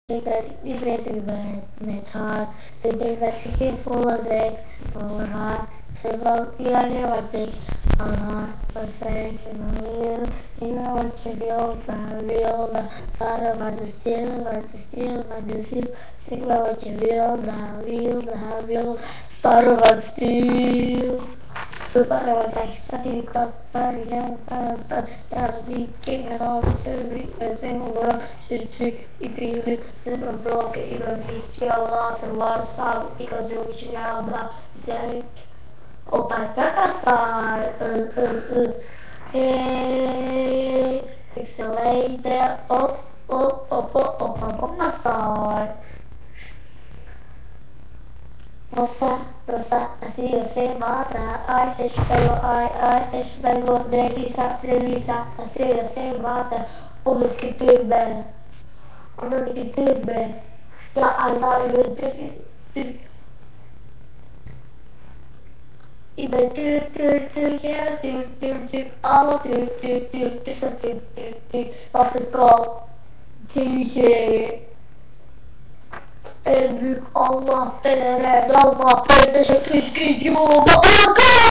Die bezig met haar. Ze denkt dat ze geen volle zegt voor haar. Ze wil iedereen wat ik aan haar verzeild. Ze wil wat je wil, maar wil. Vader wat de stil, wat de ziel. Zeg wel wat je wil, maar wil. Vader wat stil. Para wat hij staat in de klas, als die kinderen al zijn horen, ik ben broken, ik ben niet jou later, waar staat ik als zoetje jou blauw, zeg op mijn kakastar, ik zal leiden op mijn star. Rosa, así yo se mata, ay, es pelo, revisa, así yo se mata, omdat ik getuurd ben, ja, Allah, ik ben tuur, ja, tuur, alle tuur, wat ik al, DJ. En nu Allah verder, Allah verder,